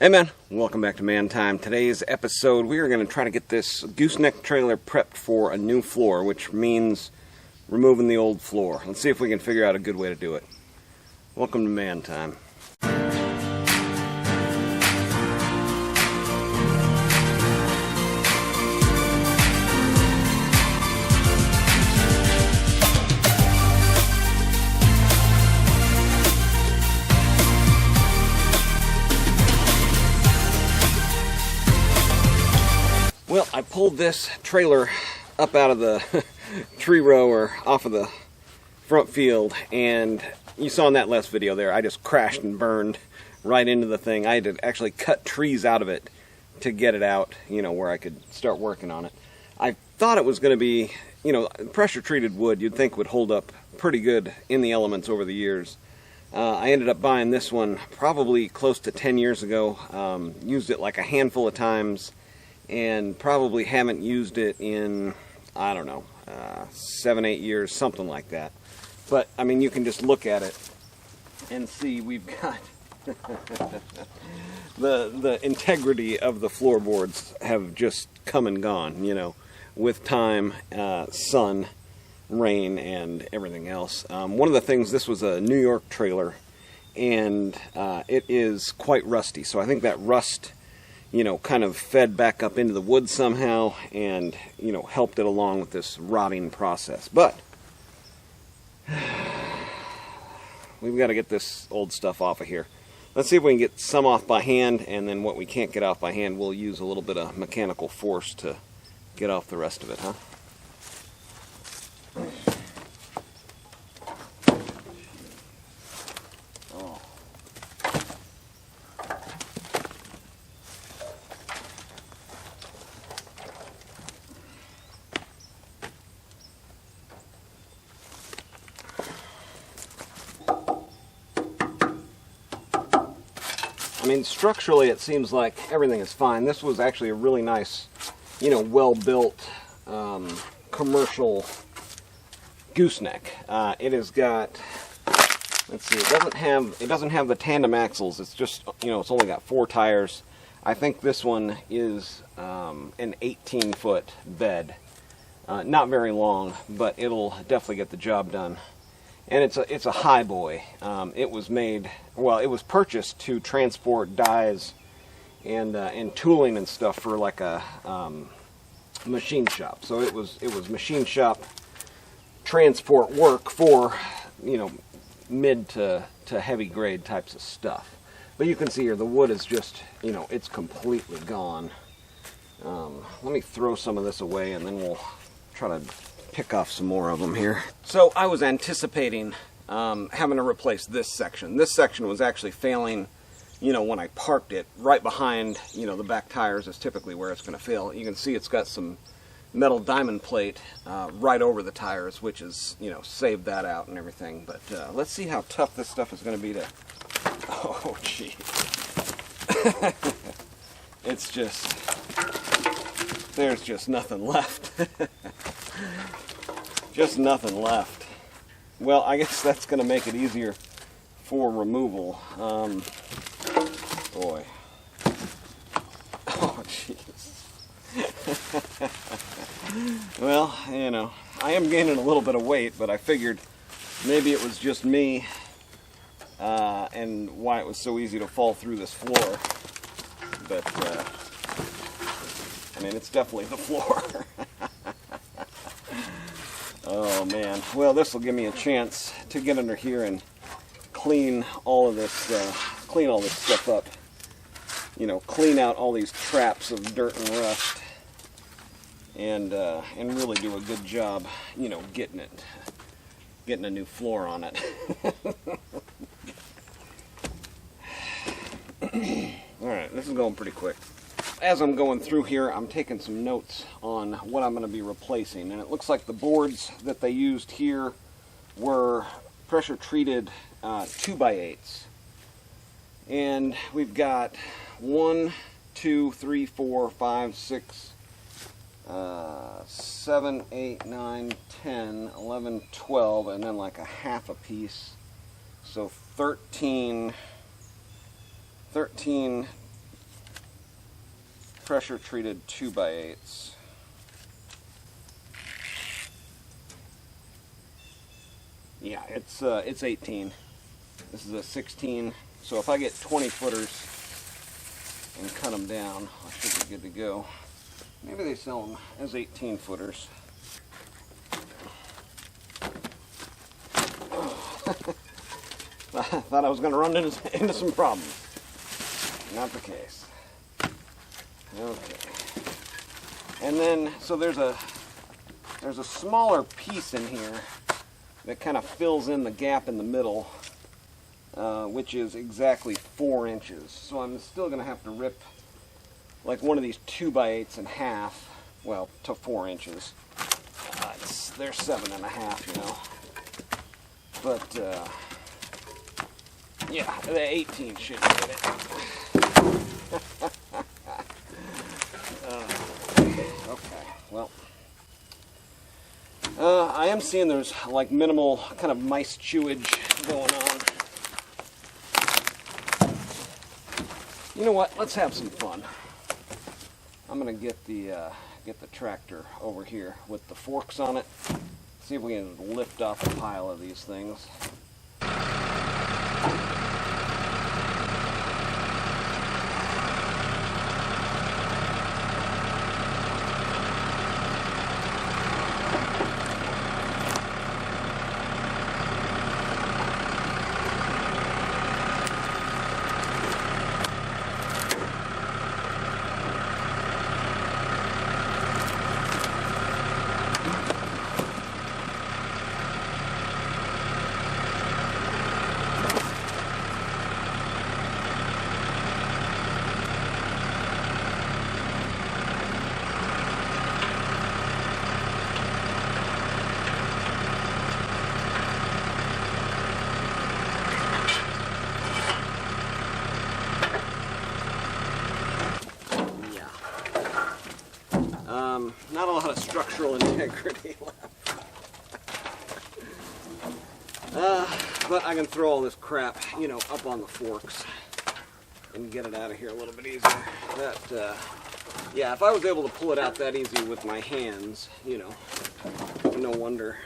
Hey man, welcome back to Man Time. Today's episode, we are going to try to get this gooseneck trailer prepped for a new floor, which means removing the old floor. Let's see if we can figure out a good way to do it. Welcome to Man Time. Well, I pulled this trailer up out of the tree row or off of the front field, and you saw in that last video there, I just crashed and burned right into the thing. I had to actually cut trees out of it to get it out, where I could start working on it. I thought it was going to be, pressure-treated wood you'd think would hold up pretty good in the elements over the years. I ended up buying this one probably close to 10 years ago, used it like a handful of times, and probably haven't used it in, 7-8 years, something like that. But, I mean, you can just look at it and see we've got the integrity of the floorboards have just come and gone, with time, sun, rain, and everything else. One of the things, this was a New York trailer, and it is quite rusty, so I think that rust kind of fed back up into the wood somehow and, helped it along with this rotting process. But we've got to get this old stuff off of here. Let's see if we can get some off by hand, and then what we can't get off by hand, we'll use a little bit of mechanical force to get off the rest of it, huh? I mean, structurally it seems like everything is fine. This was actually a really nice, well-built commercial gooseneck. It has got, let's see, it doesn't have the tandem axles. It's just, it's only got 4 tires. I think this one is an 18-foot bed. Not very long, but it'll definitely get the job done. And it's a high boy. It was made, well, it was purchased to transport dies and tooling and stuff for like a machine shop. So it was machine shop transport work for mid to heavy grade types of stuff. But you can see here the wood is just it's completely gone. Let me throw some of this away and then we'll try to pick off some more of them here. So I was anticipating having to replace this section. This section was actually failing, when I parked it right behind, the back tires is typically where it's going to fail. You can see it's got some metal diamond plate right over the tires, which is, saved that out and everything. But let's see how tough this stuff is going to be to... Oh, gee. It's just... There's just nothing left. Just nothing left. Well, I guess that's going to make it easier for removal. Boy. Oh, jeez. Well, I am gaining a little bit of weight, but I figured maybe it was just me and why it was so easy to fall through this floor. But, I mean, it's definitely the floor. Oh man, well this will give me a chance to get under here and clean all of this stuff up. Clean out all these traps of dirt and rust, and really do a good job, getting a new floor on it. All right, this is going pretty quick. As I'm going through here, I'm taking some notes on what I'm going to be replacing, and it looks like the boards that they used here were pressure treated 2x8s, and we've got 1, 2, 3, 4, 5, 6, 7, 8, 9, 10, 11, 12, and then like a half a piece, so 13 pressure treated 2x8s. Yeah, it's 18. This is a 16. So if I get 20 footers and cut them down, I should be good to go. Maybe they sell them as 18 footers. I thought I was going to run into some problems. Not the case. Okay. And then, so there's a smaller piece in here that kind of fills in the gap in the middle, which is exactly 4 inches. So I'm still going to have to rip like one of these 2x8s in half, well, to 4 inches. They're 7.5, you know. But yeah, the 18 should get it. Okay, well, I am seeing there's like minimal kind of mice chewage going on. You know what? Let's have some fun. I'm gonna get the tractor over here with the forks on it. See if we can lift off a pile of these things. Not a lot of structural integrity left. But I can throw all this crap, you know, up on the forks and get it out of here a little bit easier. Yeah, if I was able to pull it out that easy with my hands, you know, no wonder.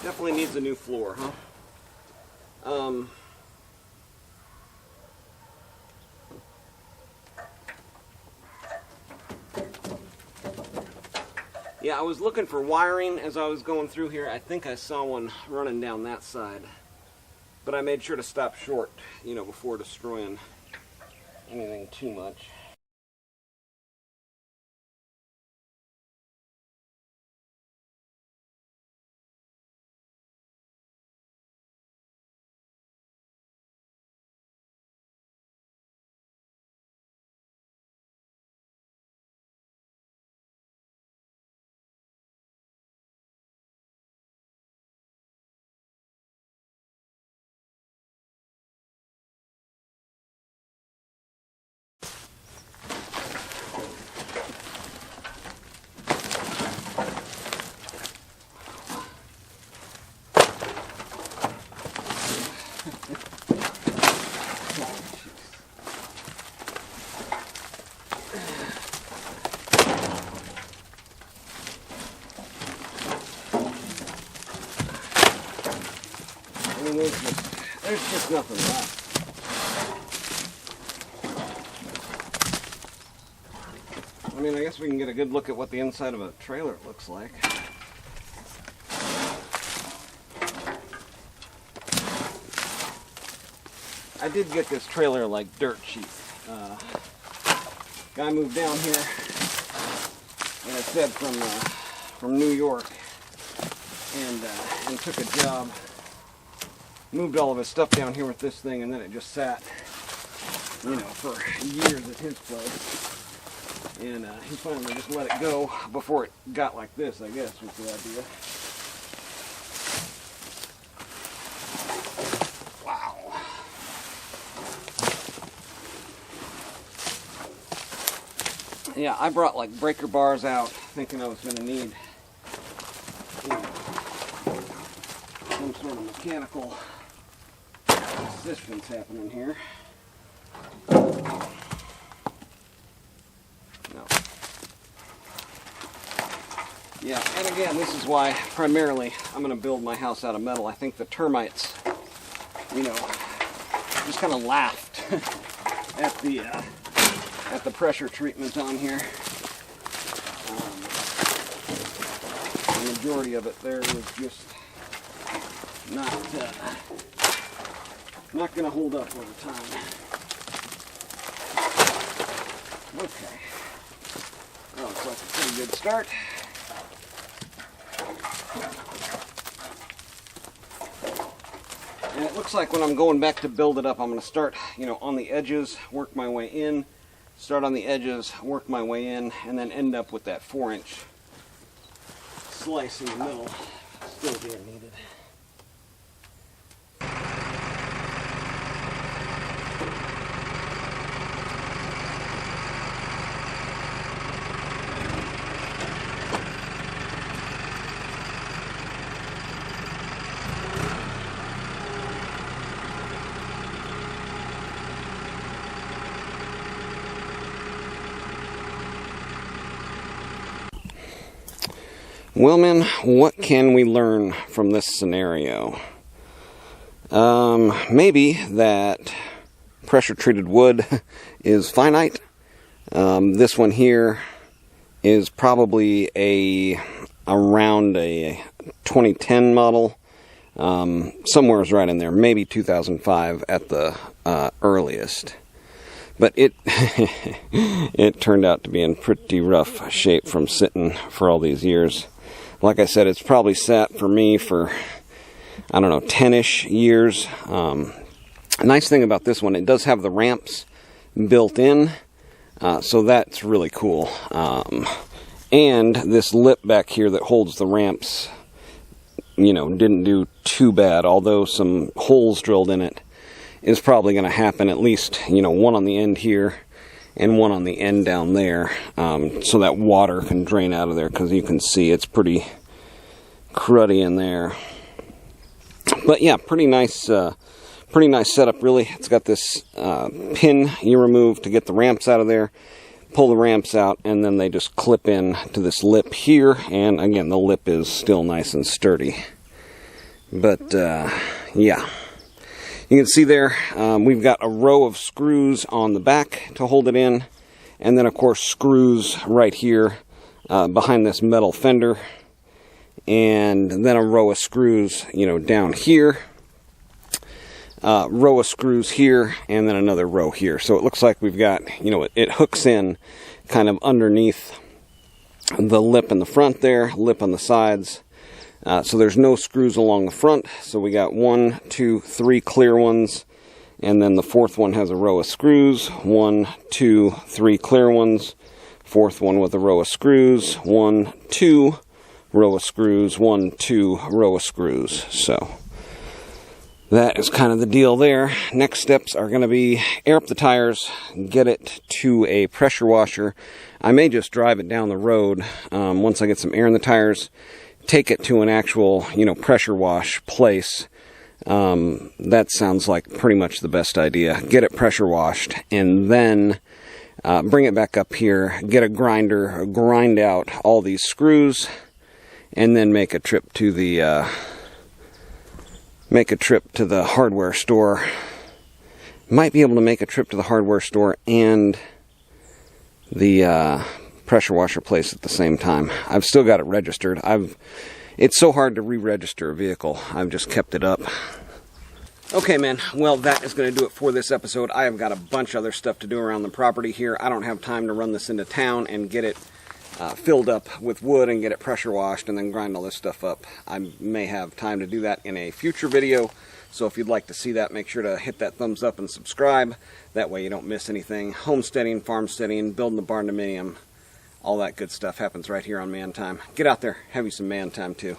Definitely needs a new floor, huh? Yeah, I was looking for wiring as I was going through here. I think I saw one running down that side. But I made sure to stop short, you know, before destroying anything too much. I mean, there's just nothing left. I mean, I guess we can get a good look at what the inside of a trailer looks like. I did get this trailer like dirt cheap. Guy moved down here, and it said from New York, and took a job. Moved all of his stuff down here with this thing, and then it just sat, you know, for years at his place. And he finally just let it go before it got like this, I guess, was the idea. Wow. Yeah, I brought like breaker bars out thinking I was going to need, you know, some sort of mechanical assistance happening here. Yeah, this is why primarily I'm going to build my house out of metal. I think the termites, you know, just kind of laughed at the pressure treatment on here. The majority of it there was just not going to hold up over time. Okay. That looks like a pretty good start. And it looks like when I'm going back to build it up, I'm going to start, you know, on the edges, work my way in, start on the edges, work my way in, and then end up with that 4-inch slice in the middle still being needed. Well, men, what can we learn from this scenario? Maybe that pressure-treated wood is finite. This one here is probably around a 2010 model. Somewhere is right in there, maybe 2005 at the earliest. But it it turned out to be in pretty rough shape from sitting for all these years. Like I said, it's probably sat for me for, I don't know, 10-ish years. A nice thing about this one, it does have the ramps built in, so that's really cool. And this lip back here that holds the ramps, you know, didn't do too bad, although some holes drilled in it is probably going to happen, at least, you know, one on the end here and one on the end down there, so that water can drain out of there, because you can see it's pretty cruddy in there. But yeah, pretty nice setup, really. It's got this pin you remove to get the ramps out of there, pull the ramps out, and then they just clip in to this lip here, and again, the lip is still nice and sturdy. But yeah, you can see there, we've got a row of screws on the back to hold it in, and then of course screws right here behind this metal fender, and then a row of screws, you know, down here, row of screws here, and then another row here. So it looks like we've got, you know, it hooks in kind of underneath the lip in the front there, lip on the sides. So there's no screws along the front. So we got 1, 2, 3 clear ones, and then the fourth one has a row of screws. 1, 2, 3 clear ones. Fourth one with a row of screws. 1, 2 row of screws. 1, 2 row of screws. So that is kind of the deal there. Next steps are going to be air up the tires, get it to a pressure washer. I may just drive it down the road once I get some air in the tires, take it to an actual, you know, pressure wash place. That sounds like pretty much the best idea. Get it pressure washed, and then bring it back up here, get a grinder, grind out all these screws, and then make a trip to the hardware store. Might be able to make a trip to the hardware store and the pressure washer place at the same time. I've still got it registered. It's so hard to re-register a vehicle. I've just kept it up. Okay, man. Well, that is going to do it for this episode. I have got a bunch of other stuff to do around the property here. I don't have time to run this into town and get it filled up with wood and get it pressure washed and then grind all this stuff up. I may have time to do that in a future video. So if you'd like to see that, make sure to hit that thumbs up and subscribe. That way you don't miss anything. Homesteading, farmsteading, building the barn dominium, all that good stuff happens right here on Man Time. Get out there, have you some man time too.